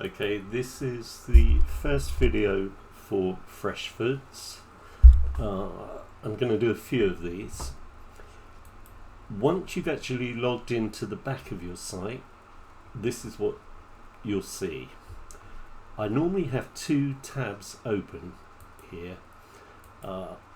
Okay, this is the first video for Freshfords. I'm going to do a few of these. Once you've actually logged into the back of your site, this is what you'll see. I normally have two tabs open here.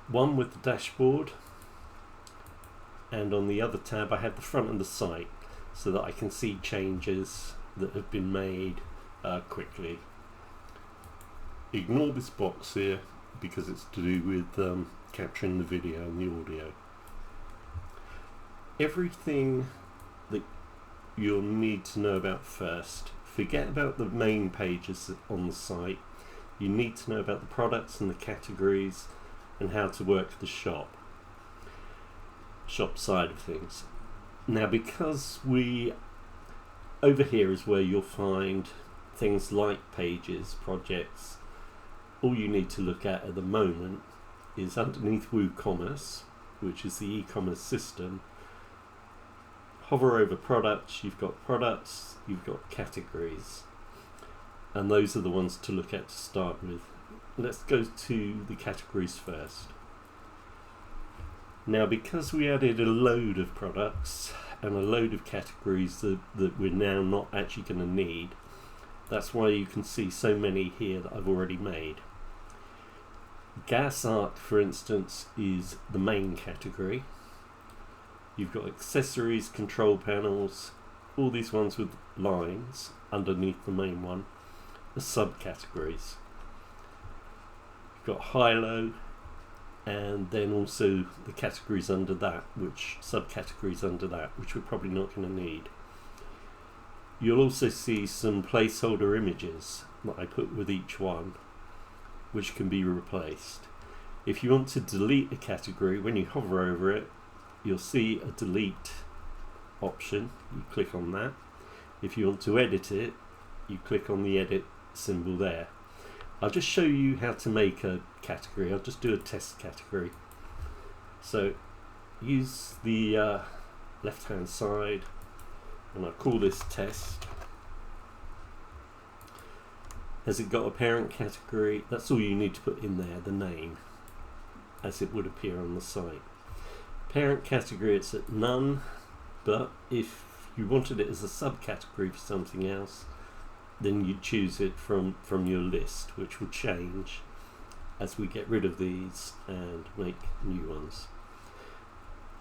One with the dashboard, and on the other tab I have the front of the site so that I can see changes that have been made quickly. Ignore this box here because it's to do with capturing the video and the audio. Everything that you'll need to know about first, forget about the main pages on the site. You need to know about the products and the categories and how to work the shop side of things. Now, because over here is where you'll find things like pages, projects. All you need to look at the moment is underneath WooCommerce, which is the e-commerce system. Hover over products, you've got categories, and those are the ones to look at to start with. Let's go to the categories first. Now, because we added a load of products and a load of categories that we're now not actually going to need, that's why you can see so many here that I've already made. Gas arc, for instance, is the main category. You've got accessories, control panels, all these ones with lines underneath the main one are subcategories. You've got high-low, and then also the categories under that, subcategories under that, which we're probably not going to need. You'll also see some placeholder images that I put with each one, which can be replaced. If you want to delete a category, when you hover over it, you'll see a delete option. You click on that. If you want to edit it, you click on the edit symbol there. I'll just show you how to make a category. I'll just do a test category. So use the left hand side, and I'll call this test. Has it got a parent category? That's all you need to put in there, the name, as it would appear on the site. Parent category, it's at none, but if you wanted it as a subcategory for something else, then you choose it from your list, which will change as we get rid of these and make new ones.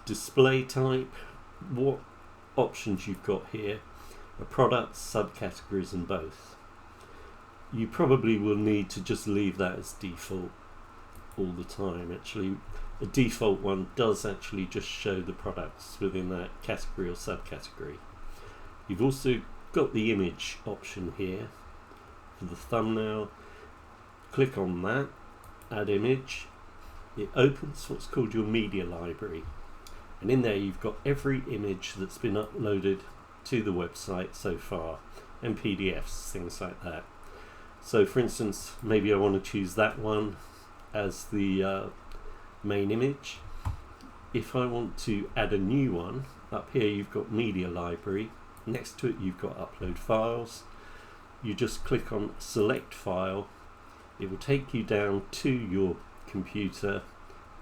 Display type, what options you've got here are products, subcategories, and both. You probably will need to just leave that as default all the time. Actually, a default one does actually just show the products within that category or subcategory. You've also got the image option here for the thumbnail. Click on that, add image. It opens what's called your media library, and in there you've got every image that's been uploaded to the website so far, and PDFs, things like that. So for instance, maybe I want to choose that one as the main image. If I want to add a new one, up here you've got media library. Next to it you've got upload files. You just click on select file. It will take you down to your computer,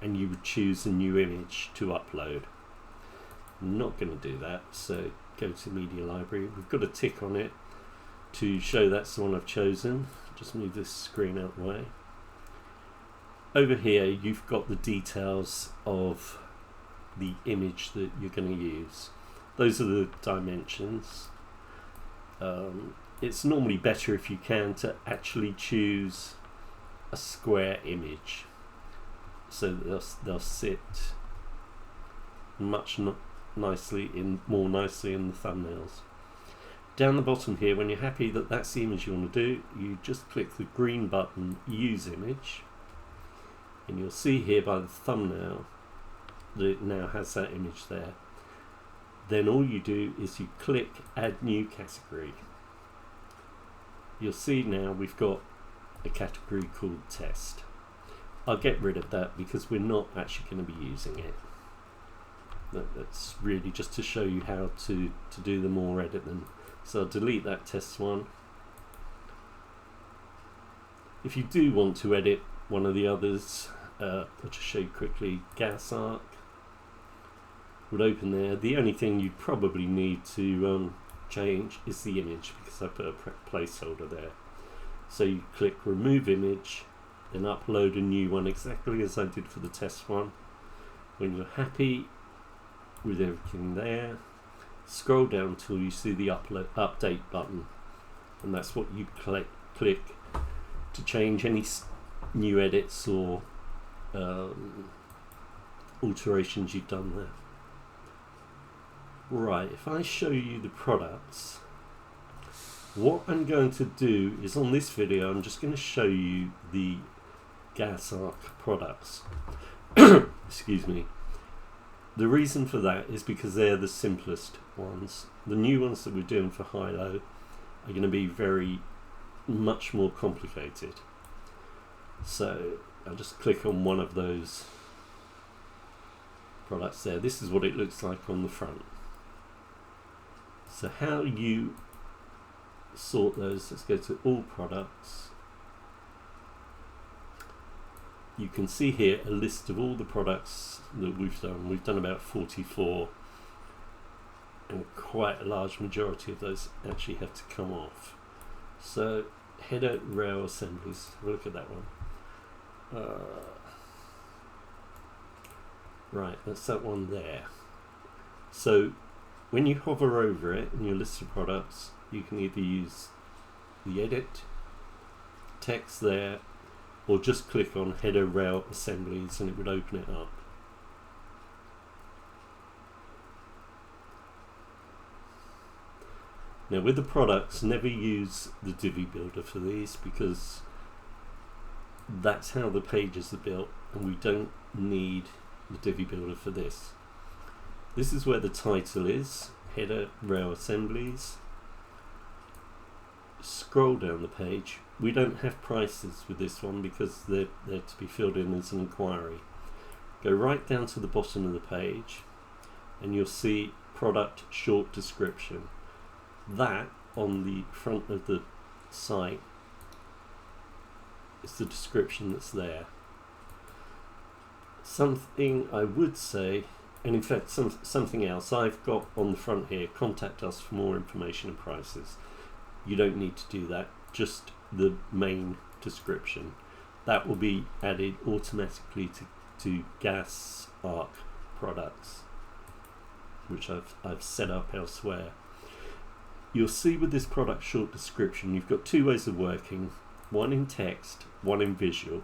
and you would choose a new image to upload. I'm not going to do that, so go to media library. We've got a tick on it to show that's the one I've chosen. Just move this screen out of the way. Over here you've got the details of the image that you're going to use. Those are the dimensions. It's normally better, if you can, to actually choose a square image, so that they'll sit more nicely in the thumbnails. Down the bottom here, when you're happy that that's the image you want to do, you just click the green button, Use Image, and you'll see here by the thumbnail that it now has that image there. Then all you do is you click Add New Category. You'll see now we've got a category called Test. I'll get rid of that because we're not actually going to be using it. That's really just to show you how to do the more editing. So I'll delete that test one. If you do want to edit one of the others, I'll just show you quickly. Gas arc would open there. The only thing you probably need to change is the image, because I put a placeholder there. So you click remove image, then upload a new one exactly as I did for the test one. When you're happy with everything there, scroll down till you see the update button, and that's what you click to change any new edits or alterations you've done there. Right, if I show you the products, what I'm going to do is, on this video I'm just going to show you the gas arc products. Excuse me. The reason for that is because they're the simplest ones. The new ones that we're doing for high-low are going to be much more complicated. So I'll just click on one of those products there. This is what it looks like on the front. So how you sort those, let's go to all products. You can see here a list of all the products that we've done. We've done about 44, and quite a large majority of those actually have to come off. So header rail assemblies, have a look at that one. Right, that's that one there. So when you hover over it in your list of products, you can either use the edit text there, or just click on header rail assemblies and it would open it up. Now with the products, never use the Divi builder for these, because that's how the pages are built, and we don't need the Divi builder for this. This is where the title is, header rail assemblies. Scroll down the page. We don't have prices with this one because they're to be filled in as an inquiry. Go right down to the bottom of the page and you'll see product short description. That on the front of the site is the description that's there. Something I would say, and in fact something else I've got on the front here, contact us for more information and prices. You don't need to do that, just the main description. That will be added automatically to gas arc products, which I've set up elsewhere. You'll see with this product short description, you've got two ways of working, one in text, one in visual.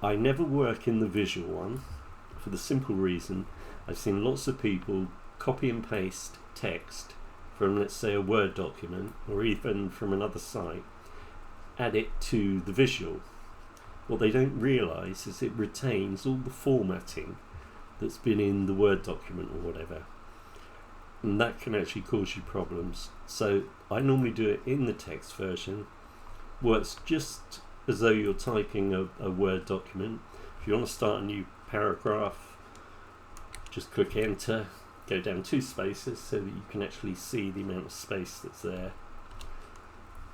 I never work in the visual one for the simple reason I've seen lots of people copy and paste text from, let's say, a Word document or even from another site, add it to the visual. What they don't realise is it retains all the formatting that's been in the Word document or whatever, and that can actually cause you problems. So I normally do it in the text version. Works just as though you're typing a Word document. If you want to start a new paragraph, just click enter, go down 2 spaces so that you can actually see the amount of space that's there,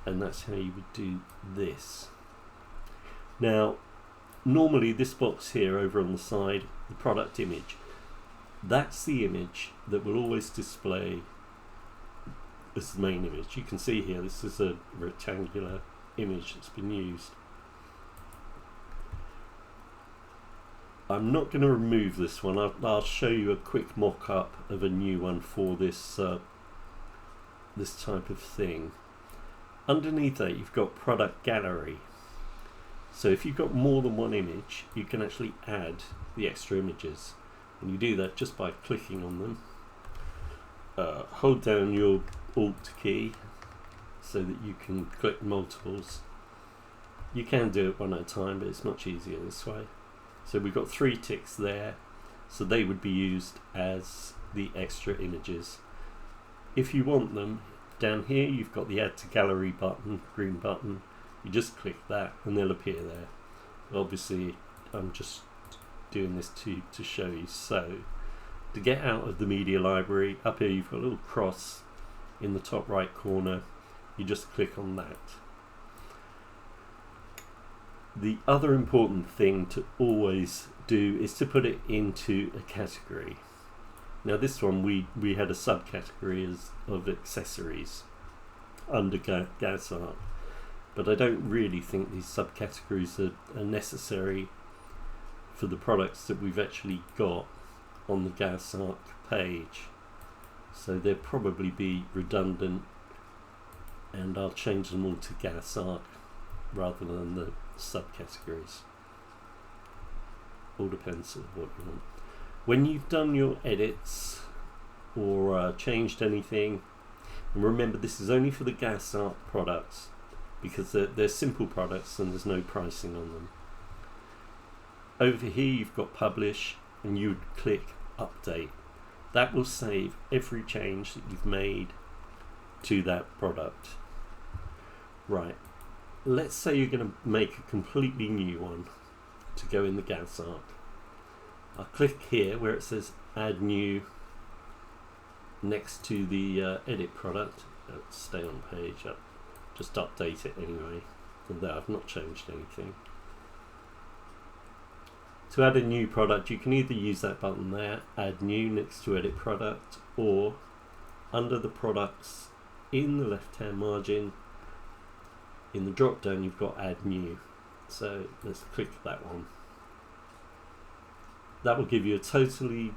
and that's how you would do this. Now normally this box here over on the side, the product image, that's the image that will always display as the main image. You can see here this is a rectangular image that's been used. I'm not going to remove this one. I'll show you a quick mock-up of a new one for this this type of thing. Underneath that you've got product gallery. So if you've got more than one image, you can actually add the extra images, and you do that just by clicking on them. Hold down your Alt key so that you can click multiples. You can do it one at a time, but it's much easier this way. So we've got 3 ticks there, so they would be used as the extra images. If you want them, down here you've got the add to gallery button, green button. You just click that and they'll appear there. Obviously I'm just doing this to show you. So to get out of the media library, up here you've got a little cross in the top right corner. You just click on that. The other important thing to always do is to put it into a category. Now this one we had a subcategory of accessories under gas arc, but I don't really think these subcategories are necessary for the products that we've actually got on the gas arc page, so they'll probably be redundant, and I'll change them all to gas arc rather than the subcategories. All depends on what you want. When you've done your edits or changed anything, and remember this is only for the gas arc products because they're simple products and there's no pricing on them. Over here you've got publish, and you would click update. That will save every change that you've made to that product. Right, let's say you're going to make a completely new one to go in the gas arc. I'll click here where it says add new next to the edit product. Stay on page, just update it anyway, although I've not changed anything. To add a new product, you can either use that button there, add new next to edit product, or under the products in the left hand margin in the drop down you've got add new. So let's click that one. That will give you a totally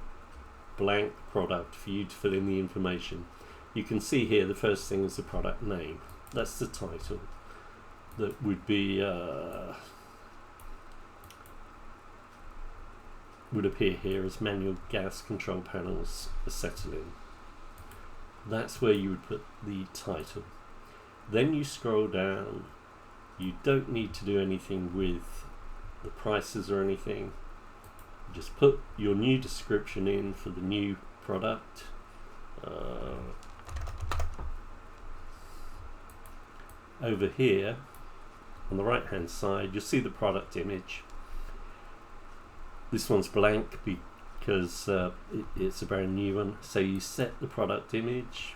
blank product for you to fill in the information. You can see here the first thing is the product name. That's the title. That would be would appear here as manual gas control panels acetylene. That's where you would put the title. Then you scroll down. You don't need to do anything with the prices or anything. Just put your new description in for the new product. Over here on the right hand side you'll see the product image. This one's blank because it's a brand new one. So you set the product image.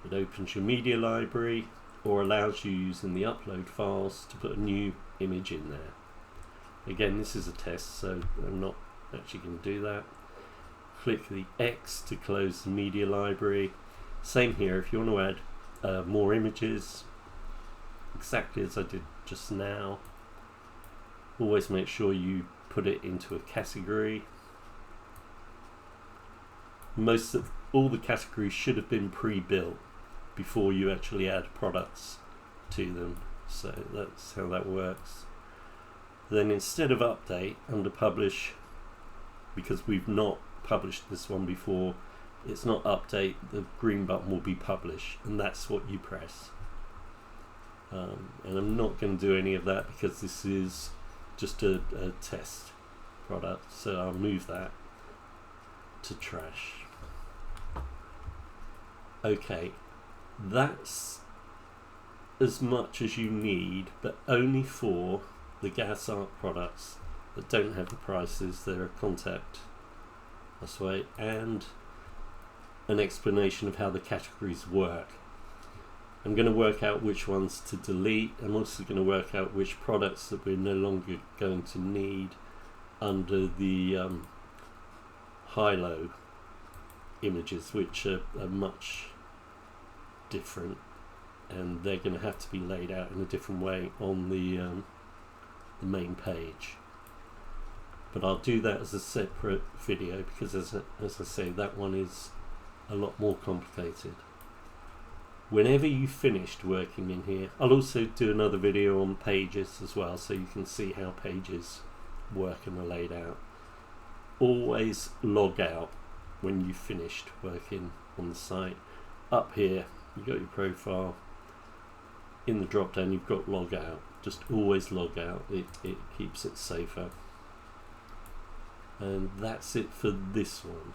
It opens your media library or allows you using the upload files to put a new image in there. Again, this is a test, so I'm not actually going to do that. Click the X to close the media library. Same here, if you want to add more images, exactly as I did just now, always make sure you put it into a category. All the categories should have been pre-built before you actually add products to them, so that's how that works. Then instead of update, under publish, because we've not published this one before, it's not update, the green button will be publish, and that's what you press. And I'm not going to do any of that because this is just a test product, so I'll move that to trash. Okay, that's as much as you need, but only for the gas arc products that don't have the prices. They're a contact this way, and an explanation of how the categories work. I'm going to work out which ones to delete. I'm also going to work out which products that we're no longer going to need under the high-low images, which are much different, and they're going to have to be laid out in a different way on the main page. But I'll do that as a separate video because as I say, that one is a lot more complicated. Whenever you've finished working in here, I'll also do another video on pages as well, so you can see how pages work and are laid out. Always log out when you've finished working on the site. Up here you've got your profile. In the drop down you've got log out. Just always log out, it keeps it safer. And that's it for this one.